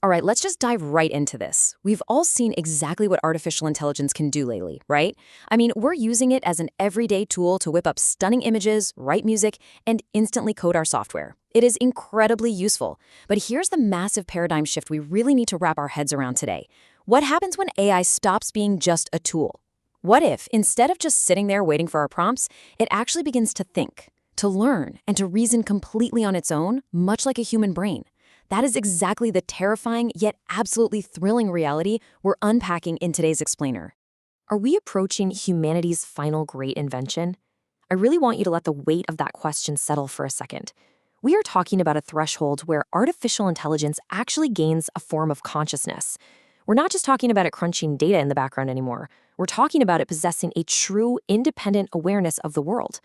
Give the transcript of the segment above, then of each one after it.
All right, let's just dive right into this. We've all seen exactly what artificial intelligence can do lately, right? I mean, we're using it as an everyday tool to whip up stunning images, write music, and instantly code our software. It is incredibly useful. But here's the massive paradigm shift we really need to wrap our heads around today. What happens when AI stops being just a tool? What if, instead of just sitting there waiting for our prompts, it actually begins to think, to learn, and to reason completely on its own, much like a human brain? That is exactly the terrifying yet absolutely thrilling reality we're unpacking in today's explainer. Are we approaching humanity's final great invention? I really want you to let the weight of that question settle for a second. We are talking about a threshold where artificial intelligence actually gains a form of consciousness. We're not just talking about it crunching data in the background anymore. We're talking about it possessing a true, independent awareness of the world.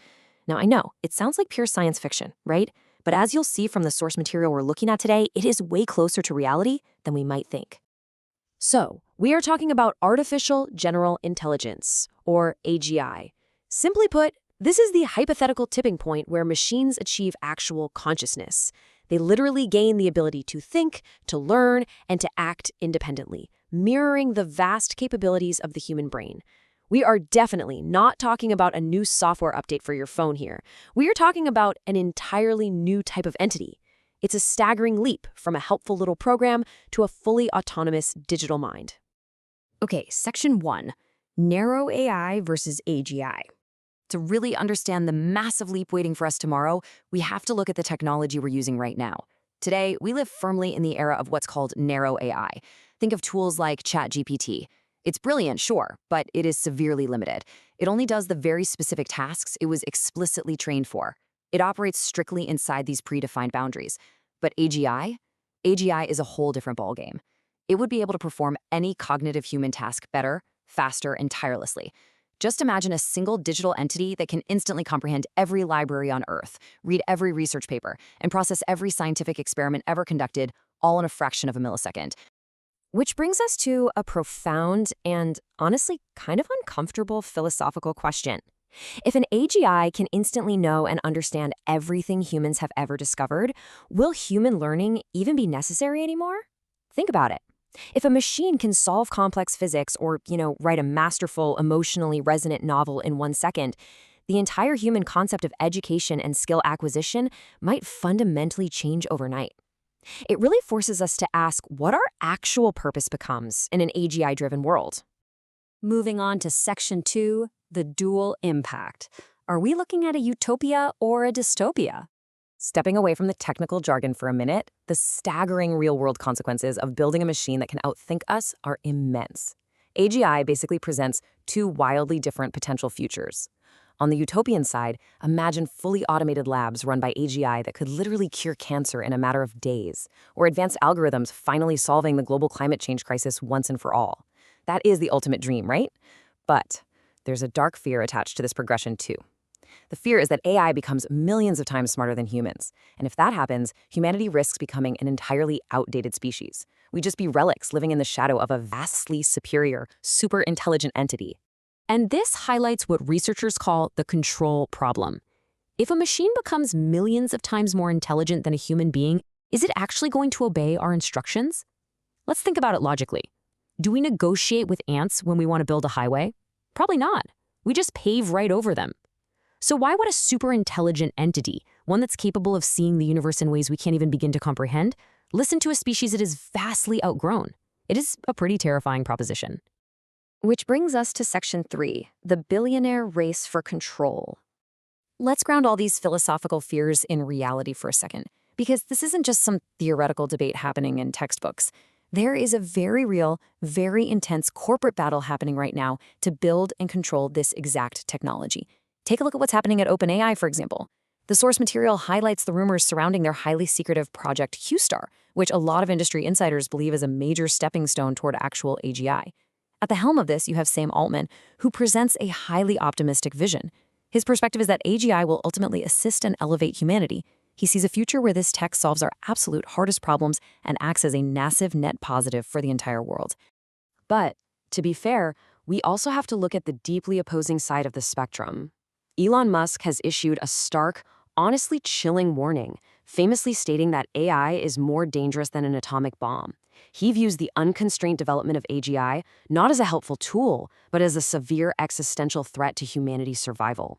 Now, I know, it sounds like pure science fiction, right? But as you'll see from the source material we're looking at today, it is way closer to reality than we might think. So, we are talking about artificial general intelligence, or AGI. Simply put, this is the hypothetical tipping point where machines achieve actual consciousness. They literally gain the ability to think, to learn, and to act independently, mirroring the vast capabilities of the human brain. We are definitely not talking about a new software update for your phone here. We are talking about an entirely new type of entity. It's a staggering leap from a helpful little program to a fully autonomous digital mind. Okay, Section 1, Narrow AI versus AGI. To really understand the massive leap waiting for us tomorrow, we have to look at the technology we're using right now. Today, we live firmly in the era of what's called narrow AI. Think of tools like ChatGPT. It's brilliant, sure, but it is severely limited. It only does the very specific tasks it was explicitly trained for. It operates strictly inside these predefined boundaries. But AGI? AGI is a whole different ballgame. It would be able to perform any cognitive human task better, faster, and tirelessly. Just imagine a single digital entity that can instantly comprehend every library on Earth, read every research paper, and process every scientific experiment ever conducted, all in a fraction of a millisecond. Which brings us to a profound and honestly kind of uncomfortable philosophical question. If an AGI can instantly know and understand everything humans have ever discovered, will human learning even be necessary anymore? Think about it. If a machine can solve complex physics or, write a masterful, emotionally resonant novel in 1 second, the entire human concept of education and skill acquisition might fundamentally change overnight. It really forces us to ask what our actual purpose becomes in an AGI-driven world. Moving on to Section 2, the dual impact. Are we looking at a utopia or a dystopia? Stepping away from the technical jargon for a minute, the staggering real-world consequences of building a machine that can outthink us are immense. AGI basically presents two wildly different potential futures. On the utopian side, imagine fully automated labs run by AGI that could literally cure cancer in a matter of days, or advanced algorithms finally solving the global climate change crisis once and for all. That is the ultimate dream, right? But there's a dark fear attached to this progression too. The fear is that AI becomes millions of times smarter than humans, and if that happens, humanity risks becoming an entirely outdated species. We'd just be relics living in the shadow of a vastly superior, super intelligent entity. And this highlights what researchers call the control problem. If a machine becomes millions of times more intelligent than a human being, is it actually going to obey our instructions? Let's think about it logically. Do we negotiate with ants when we want to build a highway? Probably not. We just pave right over them. So why would a super intelligent entity, one that's capable of seeing the universe in ways we can't even begin to comprehend, listen to a species it is vastly outgrown? It is a pretty terrifying proposition. Which brings us to Section 3, the billionaire race for control. Let's ground all these philosophical fears in reality for a second, because this isn't just some theoretical debate happening in textbooks. There is a very real, very intense corporate battle happening right now to build and control this exact technology. Take a look at what's happening at OpenAI, for example. The source material highlights the rumors surrounding their highly secretive Project Q-Star, which a lot of industry insiders believe is a major stepping stone toward actual AGI. At the helm of this, you have Sam Altman, who presents a highly optimistic vision. His perspective is that AGI will ultimately assist and elevate humanity. He sees a future where this tech solves our absolute hardest problems and acts as a massive net positive for the entire world. But, to be fair, we also have to look at the deeply opposing side of the spectrum. Elon Musk has issued a stark, honestly chilling warning, famously stating that AI is more dangerous than an atomic bomb. He views the unconstrained development of AGI not as a helpful tool, but as a severe existential threat to humanity's survival.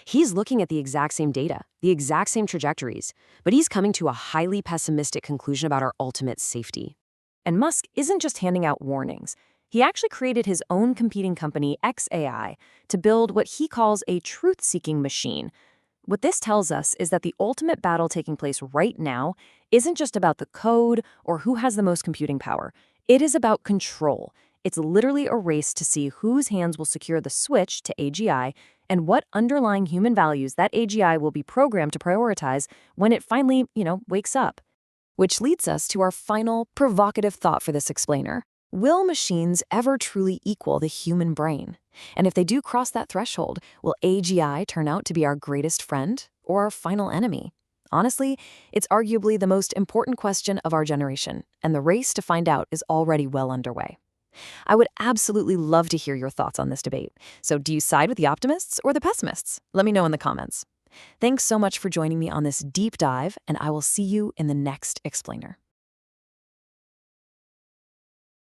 He's looking at the exact same data, the exact same trajectories, but he's coming to a highly pessimistic conclusion about our ultimate safety. And Musk isn't just handing out warnings. He actually created his own competing company, XAI, to build what he calls a truth-seeking machine. What this tells us is that the ultimate battle taking place right now isn't just about the code or who has the most computing power. It is about control. It's literally a race to see whose hands will secure the switch to AGI and what underlying human values that AGI will be programmed to prioritize when it finally, wakes up. Which leads us to our final provocative thought for this explainer. Will machines ever truly equal the human brain? And if they do cross that threshold, will AGI turn out to be our greatest friend or our final enemy? Honestly, it's arguably the most important question of our generation, and the race to find out is already well underway. I would absolutely love to hear your thoughts on this debate. So do you side with the optimists or the pessimists? Let me know in the comments. Thanks so much for joining me on this deep dive, and I will see you in the next explainer.